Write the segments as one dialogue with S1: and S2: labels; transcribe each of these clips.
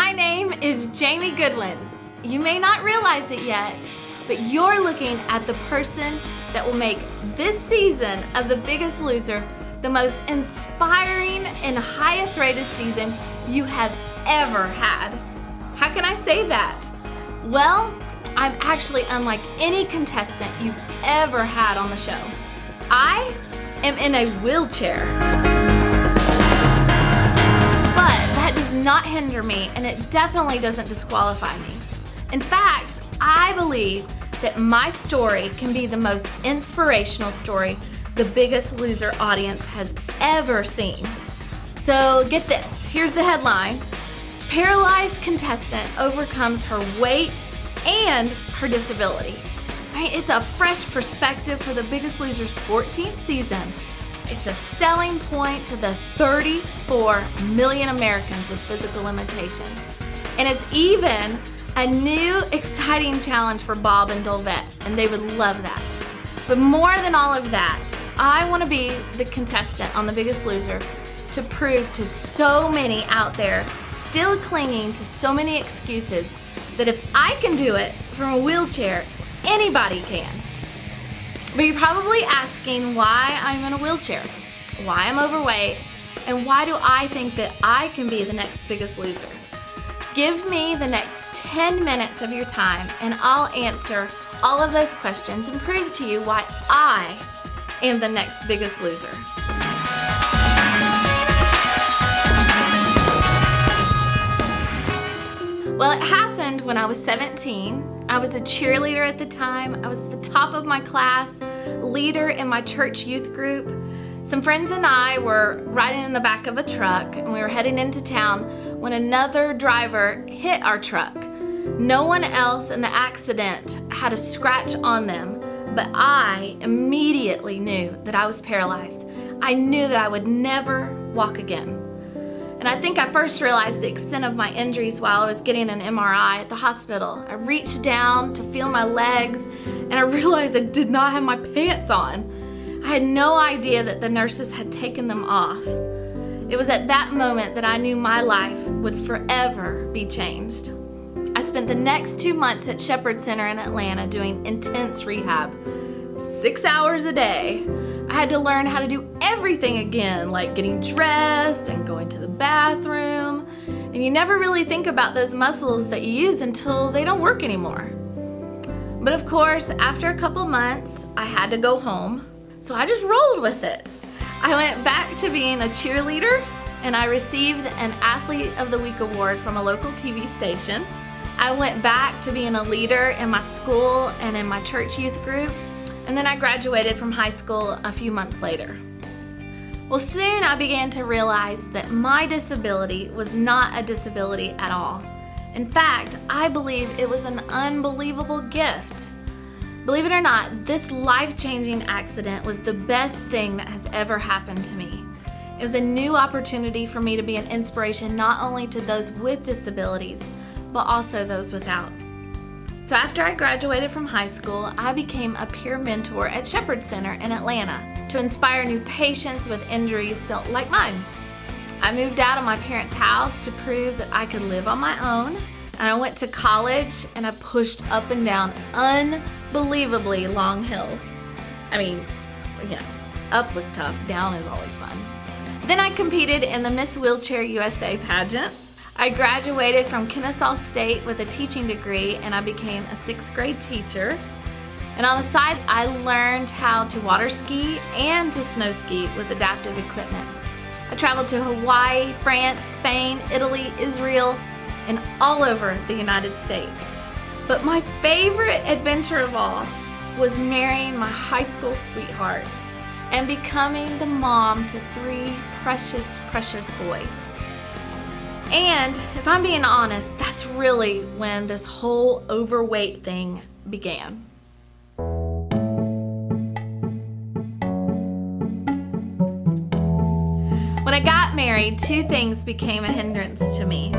S1: My name is Jamie Goodwin. You may not realize it yet, but you're looking at the person that will make this season of The Biggest Loser the most inspiring and highest rated season you have ever had. How can I say that? Well, I'm actually unlike any contestant you've ever had on the show. I am in a wheelchair. But that does not hinder me, and it definitely doesn't disqualify me. In fact, I believe that my story can be the most inspirational story The Biggest Loser audience has ever seen. So get this, here's the headline. Paralyzed contestant overcomes her weight and her disability. Right? It's a fresh perspective for The Biggest Loser's 14th season. It's a selling point to the 34 million Americans with physical limitation. And it's even a new exciting challenge for Bob and Dolvette, and they would love that. But more than all of that, I want to be the contestant on The Biggest Loser to prove to so many out there still clinging to so many excuses that if I can do it from a wheelchair, anybody can. But you're probably asking why I'm in a wheelchair, why I'm overweight, and why do I think that I can be the next Biggest Loser? Give me the next 10 minutes of your time and I'll answer all of those questions and prove to you why I am the next Biggest Loser. Well, it happened when I was 17. I was a cheerleader at the time. I was the top of my class, leader in my church youth group. Some friends and I were riding in the back of a truck and we were heading into town when another driver hit our truck. No one else in the accident had a scratch on them, but I immediately knew that I was paralyzed. I knew that I would never walk again. And I think I first realized the extent of my injuries while I was getting an MRI at the hospital. I reached down to feel my legs and I realized I did not have my pants on. I had no idea that the nurses had taken them off. It was at that moment that I knew my life would forever be changed. I spent the next 2 months at Shepherd Center in Atlanta doing intense rehab, 6 hours a day. I had to learn how to do everything again, like getting dressed and going to the bathroom. And you never really think about those muscles that you use until they don't work anymore. But of course, after a couple months, I had to go home. So I just rolled with it. I went back to being a cheerleader and I received an Athlete of the Week award from a local TV station. I went back to being a leader in my school and in my church youth group. And then I graduated from high school a few months later. Well, soon I began to realize that my disability was not a disability at all. In fact, I believe it was an unbelievable gift. Believe it or not, this life-changing accident was the best thing that has ever happened to me. It was a new opportunity for me to be an inspiration not only to those with disabilities, but also those without. So after I graduated from high school, I became a peer mentor at Shepherd Center in Atlanta to inspire new patients with injuries like mine. I moved out of my parents' house to prove that I could live on my own. And I went to college and I pushed up and down unbelievably long hills. I mean, up was tough, down is always fun. Then I competed in the Miss Wheelchair USA pageant. I graduated from Kennesaw State with a teaching degree and I became a 6th grade teacher. And on the side, I learned how to water ski and to snow ski with adaptive equipment. I traveled to Hawaii, France, Spain, Italy, Israel, and all over the United States. But my favorite adventure of all was marrying my high school sweetheart and becoming the mom to 3 precious, precious boys. And if I'm being honest, that's really when this whole overweight thing began. When I got married, 2 things became a hindrance to me.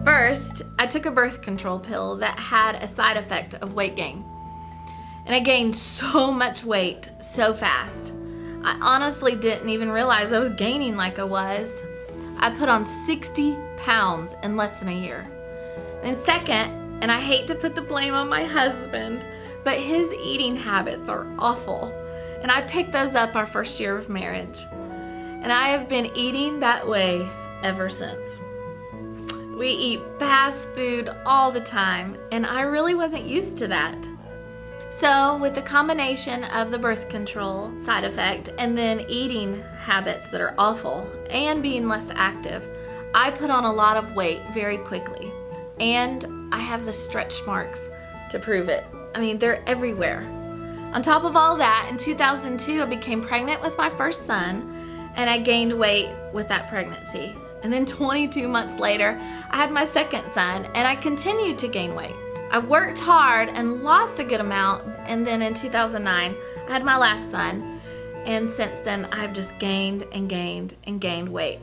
S1: First, I took a birth control pill that had a side effect of weight gain. And I gained so much weight so fast. I honestly didn't even realize I was gaining like I was. I put on 60 pounds in less than a year. And second, and I hate to put the blame on my husband, but his eating habits are awful. And I picked those up our first year of marriage. And I have been eating that way ever since. We eat fast food all the time, and I really wasn't used to that. So with the combination of the birth control side effect and then eating habits that are awful and being less active, I put on a lot of weight very quickly. And I have the stretch marks to prove it. I mean, they're everywhere. On top of all that, in 2002, I became pregnant with my first son, and I gained weight with that pregnancy. And then 22 months later, I had my second son, and I continued to gain weight. I worked hard and lost a good amount, and then in 2009, I had my last son, and since then, I've just gained and gained and gained weight.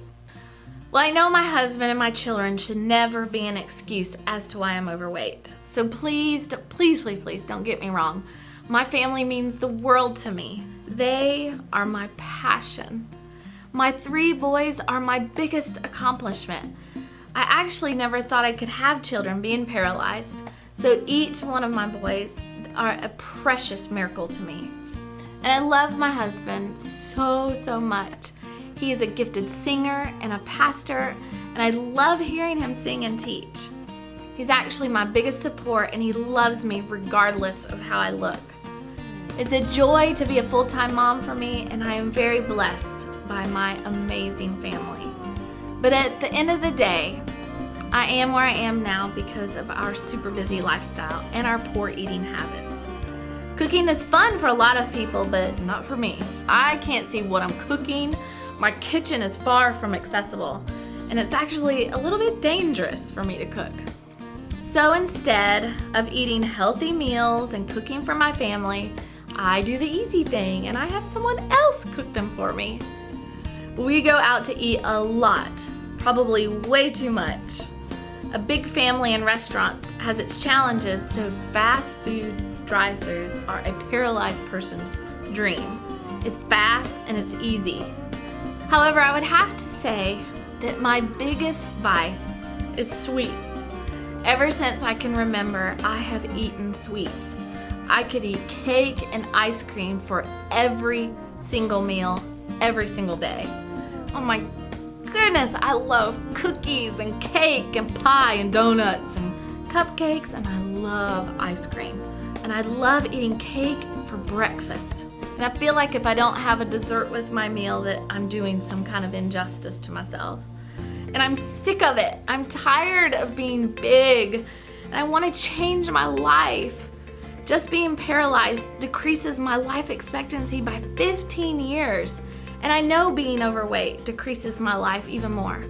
S1: Well, I know my husband and my children should never be an excuse as to why I'm overweight. So please, please, please, please don't get me wrong. My family means the world to me. They are my passion. My 3 boys are my biggest accomplishment. I actually never thought I could have children being paralyzed, so each one of my boys are a precious miracle to me. And I love my husband so, so much. He is a gifted singer and a pastor, and I love hearing him sing and teach. He's actually my biggest support, and he loves me regardless of how I look. It's a joy to be a full-time mom for me, and I am very blessed by my amazing family. But at the end of the day, I am where I am now because of our super busy lifestyle and our poor eating habits. Cooking is fun for a lot of people, but not for me. I can't see what I'm cooking. My kitchen is far from accessible, and it's actually a little bit dangerous for me to cook. So instead of eating healthy meals and cooking for my family, I do the easy thing and I have someone else cook them for me. We go out to eat a lot, probably way too much. A big family in restaurants has its challenges, so fast food drive-thrus are a paralyzed person's dream. It's fast and it's easy. However, I would have to say that my biggest vice is sweets. Ever since I can remember, I have eaten sweets. I could eat cake and ice cream for every single meal, every single day. Oh my goodness, I love cookies and cake and pie and donuts and cupcakes, and I love ice cream. And I love eating cake for breakfast. And I feel like if I don't have a dessert with my meal that I'm doing some kind of injustice to myself. And I'm sick of it. I'm tired of being big, and I want to change my life. Just being paralyzed decreases my life expectancy by 15 years. And I know being overweight decreases my life even more.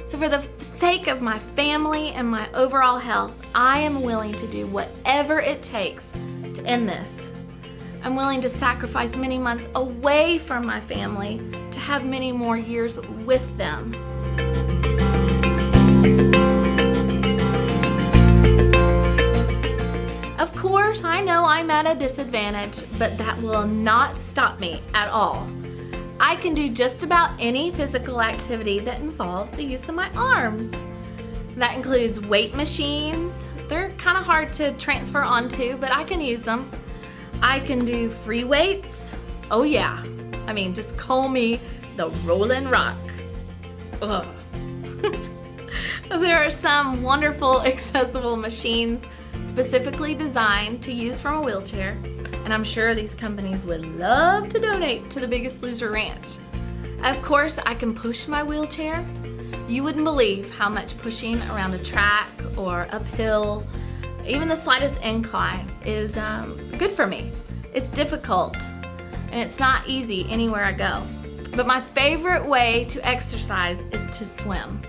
S1: So for the sake of my family and my overall health, I am willing to do whatever it takes to end this. I'm willing to sacrifice many months away from my family to have many more years with them. Of course, I know I'm at a disadvantage, but that will not stop me at all. I can do just about any physical activity that involves the use of my arms. That includes weight machines. They're kind of hard to transfer onto, but I can use them. I can do free weights. Oh yeah. I mean, just call me the Rollin' Rock. Ugh. There are some wonderful accessible machines specifically designed to use from a wheelchair, and I'm sure these companies would love to donate to the Biggest Loser Ranch. Of course, I can push my wheelchair. You wouldn't believe how much pushing around a track or uphill, even the slightest incline, is good for me. It's difficult, and it's not easy anywhere I go. But my favorite way to exercise is to swim.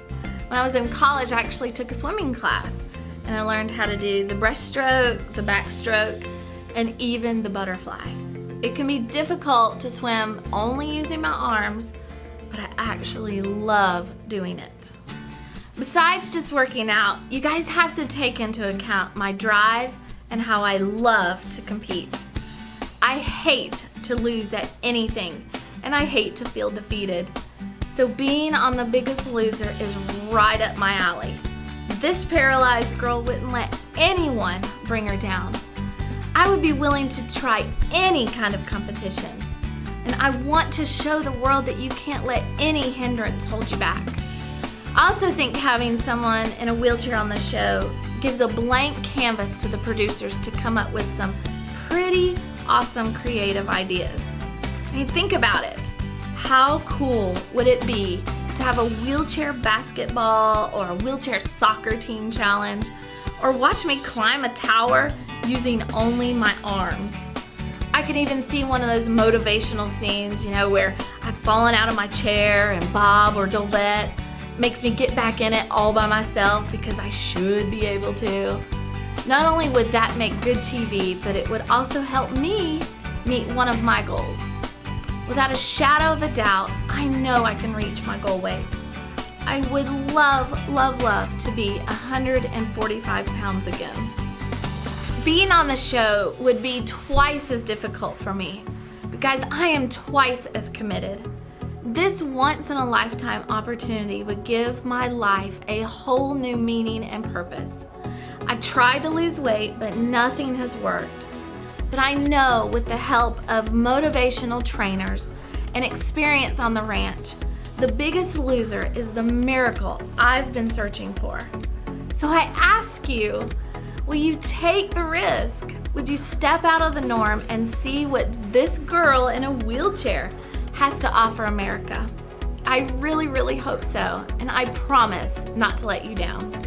S1: When I was in college, I actually took a swimming class, and I learned how to do the breaststroke, the backstroke, and even the butterfly. It can be difficult to swim only using my arms, but I actually love doing it. Besides just working out, you guys have to take into account my drive and how I love to compete. I hate to lose at anything, and I hate to feel defeated. So being on The Biggest Loser is right up my alley. this paralyzed girl wouldn't let anyone bring her down. I would be willing to try any kind of competition. And I want to show the world that you can't let any hindrance hold you back. I also think having someone in a wheelchair on the show gives a blank canvas to the producers to come up with some pretty awesome creative ideas. I mean, think about it. How cool would it be to have a wheelchair basketball or a wheelchair soccer team challenge, or watch me climb a tower using only my arms? I could even see one of those motivational scenes, where I've fallen out of my chair and Bob or Dolvette makes me get back in it all by myself because I should be able to. Not only would that make good TV, but it would also help me meet one of my goals. Without a shadow of a doubt, I know I can reach my goal weight. I would love, love, love to be 145 pounds again. Being on the show would be twice as difficult for me because I am twice as committed. This once-in-a-lifetime opportunity would give my life a whole new meaning and purpose. I've tried to lose weight, but nothing has worked. But I know with the help of motivational trainers and experience on the ranch, the biggest loser is the miracle I've been searching for. So I ask you, will you take the risk? Would you step out of the norm and see what this girl in a wheelchair has to offer America? I really, really hope so, and I promise not to let you down.